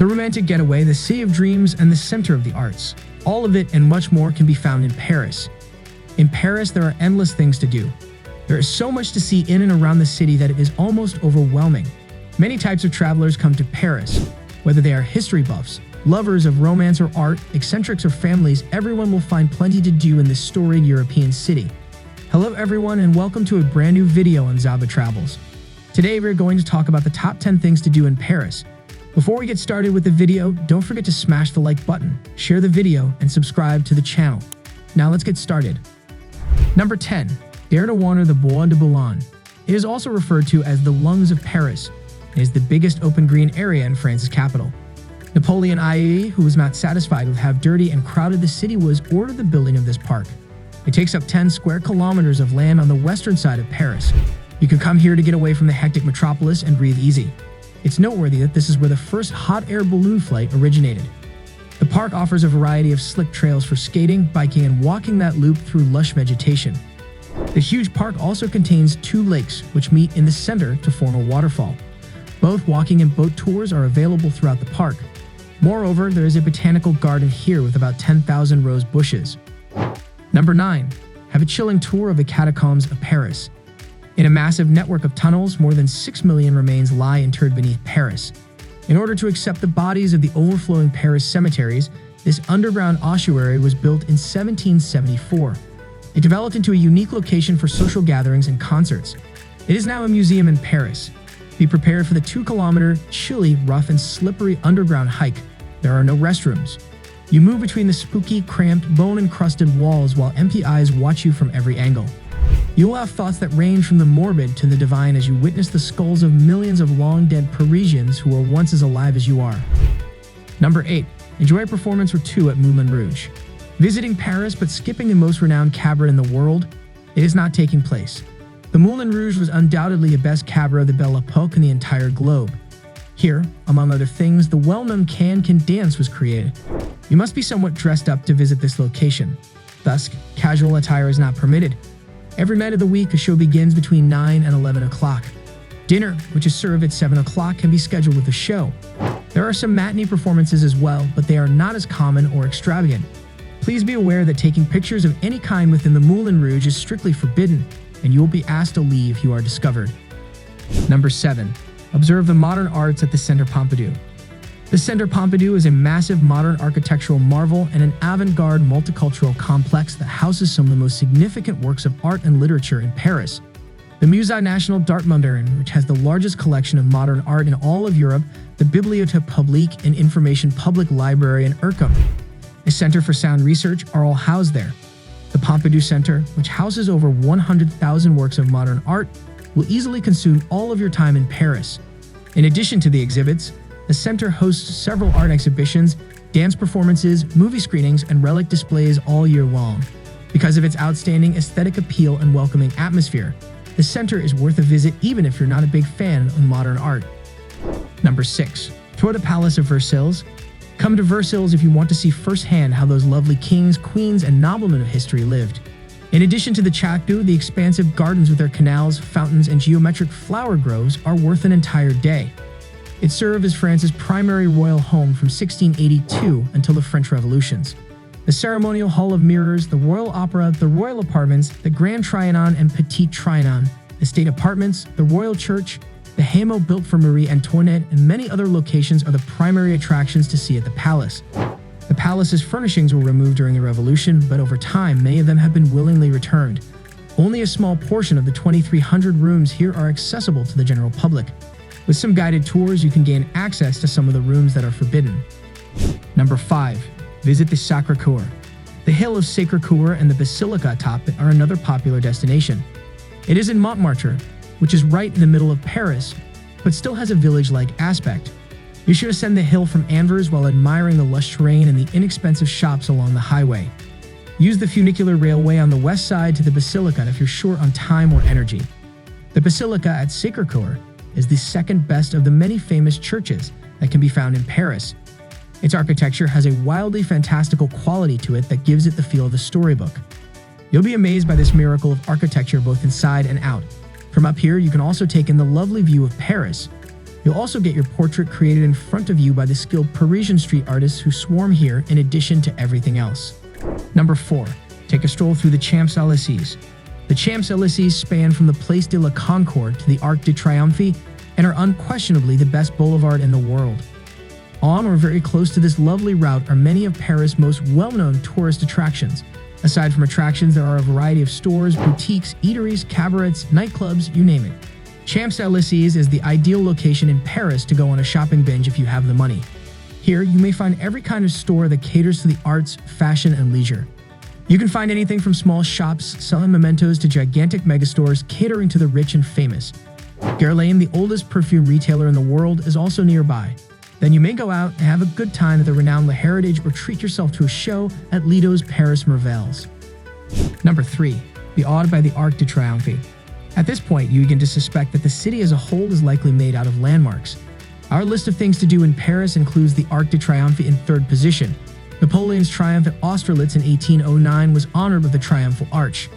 The romantic getaway, the city of dreams, and the center of the arts. All of it and much more can be found in Paris. In Paris, there are endless things to do. There is so much to see in and around the city that it is almost overwhelming. Many types of travelers come to Paris. Whether they are history buffs, lovers of romance or art, eccentrics or families, everyone will find plenty to do in this storied European city. Hello everyone and welcome to a brand new video on Zaba Travels. Today we're going to talk about the top 10 things to do in Paris. Before we get started with the video, don't forget to smash the like button, share the video, and subscribe to the channel. Now let's get started. Number 10. Dare to wander the Bois de Boulogne. It is also referred to as the lungs of Paris. It is the biggest open green area in France's capital. Napoleon III, who was not satisfied with how dirty and crowded the city was, ordered the building of this park. It takes up 10 square kilometers of land on the western side of Paris. You can come here to get away from the hectic metropolis and breathe easy. It's noteworthy that this is where the first hot air balloon flight originated. The park offers a variety of slick trails for skating, biking, and walking that loop through lush vegetation. The huge park also contains 2 lakes, which meet in the center to form a waterfall. Both walking and boat tours are available throughout the park. Moreover, there is a botanical garden here with about 10,000 rose bushes. Number 9. Have a chilling tour of the Catacombs of Paris. In a massive network of tunnels, more than 6 million remains lie interred beneath Paris. In order to accept the bodies of the overflowing Paris cemeteries, this underground ossuary was built in 1774. It developed into a unique location for social gatherings and concerts. It is now a museum in Paris. Be prepared for the 2-kilometer, chilly, rough, and slippery underground hike. There are no restrooms. You move between the spooky, cramped, bone-encrusted walls while empty eyes watch you from every angle. You will have thoughts that range from the morbid to the divine as you witness the skulls of millions of long-dead Parisians who were once as alive as you are. Number 8. Enjoy a performance or two at Moulin Rouge. Visiting Paris but skipping the most renowned cabaret in the world? It is not taking place. The Moulin Rouge was undoubtedly the best cabaret of the Belle Epoque in the entire globe. Here, among other things, the well-known Can Dance was created. You must be somewhat dressed up to visit this location. Thus, casual attire is not permitted. Every night of the week, a show begins between 9 and 11 o'clock. Dinner, which is served at 7 o'clock, can be scheduled with the show. There are some matinee performances as well, but they are not as common or extravagant. Please be aware that taking pictures of any kind within the Moulin Rouge is strictly forbidden, and you will be asked to leave if you are discovered. Number 7. Observe the modern arts at the Center Pompidou. The Center Pompidou is a massive modern architectural marvel and an avant-garde multicultural complex that houses some of the most significant works of art and literature in Paris. The Musée National d'Art Moderne, which has the largest collection of modern art in all of Europe, the Bibliothèque Publique and Information Public Library in Urcum, a Center for Sound Research are all housed there. The Pompidou Center, which houses over 100,000 works of modern art, will easily consume all of your time in Paris. In addition to the exhibits, the center hosts several art exhibitions, dance performances, movie screenings, and relic displays all year long. Because of its outstanding aesthetic appeal and welcoming atmosphere, the center is worth a visit even if you're not a big fan of modern art. Number 6. Tour the Palace of Versailles. Come to Versailles if you want to see firsthand how those lovely kings, queens, and noblemen of history lived. In addition to the Château, the expansive gardens with their canals, fountains, and geometric flower groves are worth an entire day. It served as France's primary royal home from 1682 until the French Revolutions. The Ceremonial Hall of Mirrors, the Royal Opera, the Royal Apartments, the Grand Trianon and Petit Trianon, the State Apartments, the Royal Church, the Hameau built for Marie Antoinette, and many other locations are the primary attractions to see at the palace. The palace's furnishings were removed during the Revolution, but over time, many of them have been willingly returned. Only a small portion of the 2,300 rooms here are accessible to the general public. With some guided tours, you can gain access to some of the rooms that are forbidden. Number 5. Visit the Sacré-Coeur. The hill of Sacré-Coeur and the basilica atop it are another popular destination. It is in Montmartre, which is right in the middle of Paris, but still has a village-like aspect. You should ascend the hill from Anvers while admiring the lush terrain and the inexpensive shops along the highway. Use the funicular railway on the west side to the basilica if you're short on time or energy. The basilica at Sacré-Coeur is the second best of the many famous churches that can be found in Paris. Its architecture has a wildly fantastical quality to it that gives it the feel of a storybook. You'll be amazed by this miracle of architecture both inside and out. From up here, you can also take in the lovely view of Paris. You'll also get your portrait created in front of you by the skilled Parisian street artists who swarm here in addition to everything else. Number 4. Take a stroll through the Champs-Élysées. The Champs-Élysées span from the Place de la Concorde to the Arc de Triomphe and are unquestionably the best boulevard in the world. On or very close to this lovely route are many of Paris' most well-known tourist attractions. Aside from attractions, there are a variety of stores, boutiques, eateries, cabarets, nightclubs, you name it. Champs-Élysées is the ideal location in Paris to go on a shopping binge if you have the money. Here, you may find every kind of store that caters to the arts, fashion, and leisure. You can find anything from small shops selling mementos to gigantic megastores catering to the rich and famous. Guerlain, the oldest perfume retailer in the world, is also nearby. Then you may go out and have a good time at the renowned La Heritage or treat yourself to a show at Lido's Paris Merveilles. Number 3. Be awed by the Arc de Triomphe. At this point, you begin to suspect that the city as a whole is likely made out of landmarks. Our list of things to do in Paris includes the Arc de Triomphe in 3rd position. Napoleon's triumph at Austerlitz in 1809 was honored with the Triumphal Arch.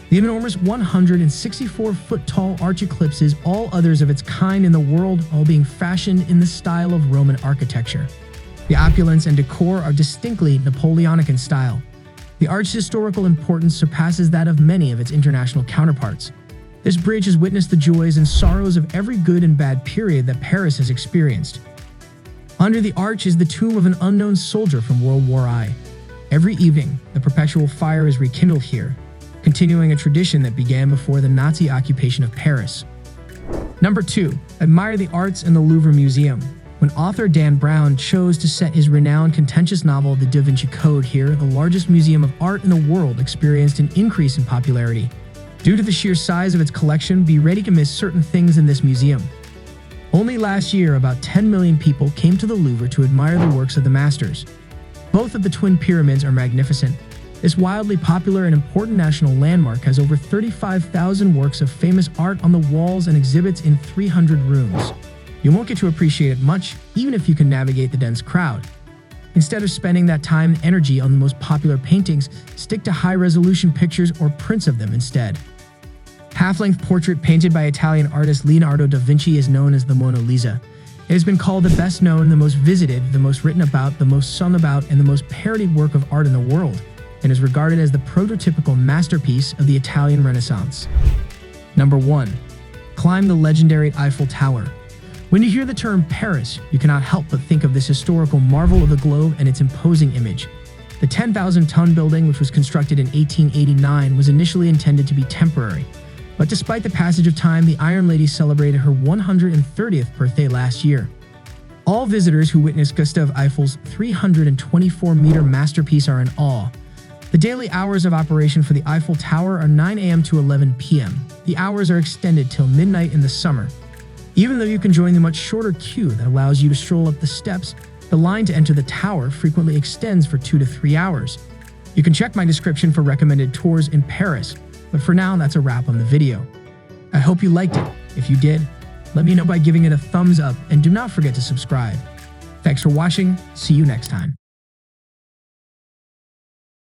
The enormous 164-foot-tall arch eclipses all others of its kind in the world, all being fashioned in the style of Roman architecture. The opulence and decor are distinctly Napoleonic in style. The arch's historical importance surpasses that of many of its international counterparts. This bridge has witnessed the joys and sorrows of every good and bad period that Paris has experienced. Under the arch is the tomb of an unknown soldier from World War I. Every evening, the perpetual fire is rekindled here, continuing a tradition that began before the Nazi occupation of Paris. Number 2. Admire the arts in the Louvre Museum. When author Dan Brown chose to set his renowned contentious novel The Da Vinci Code here, the largest museum of art in the world experienced an increase in popularity. Due to the sheer size of its collection, be ready to miss certain things in this museum. Only last year, about 10 million people came to the Louvre to admire the works of the masters. Both of the twin pyramids are magnificent. This wildly popular and important national landmark has over 35,000 works of famous art on the walls and exhibits in 300 rooms. You won't get to appreciate it much, even if you can navigate the dense crowd. Instead of spending that time and energy on the most popular paintings, stick to high-resolution pictures or prints of them instead. Half-length portrait painted by Italian artist Leonardo da Vinci is known as the Mona Lisa. It has been called the best known, the most visited, the most written about, the most sung about, and the most parodied work of art in the world, and is regarded as the prototypical masterpiece of the Italian Renaissance. Number 1. Climb the legendary Eiffel Tower. When you hear the term Paris, you cannot help but think of this historical marvel of the globe and its imposing image. The 10,000-ton building, which was constructed in 1889, was initially intended to be temporary. But despite the passage of time, the Iron Lady celebrated her 130th birthday last year. All visitors who witnessed Gustave Eiffel's 324-meter masterpiece are in awe. The daily hours of operation for the Eiffel Tower are 9 a.m. to 11 p.m. The hours are extended till midnight in the summer. Even though you can join the much shorter queue that allows you to stroll up the steps, the line to enter the tower frequently extends for 2 to 3 hours. You can check my description for recommended tours in Paris, but for now, that's a wrap on the video. I hope you liked it. If you did, let me know by giving it a thumbs up and do not forget to subscribe. Thanks for watching. See you next time.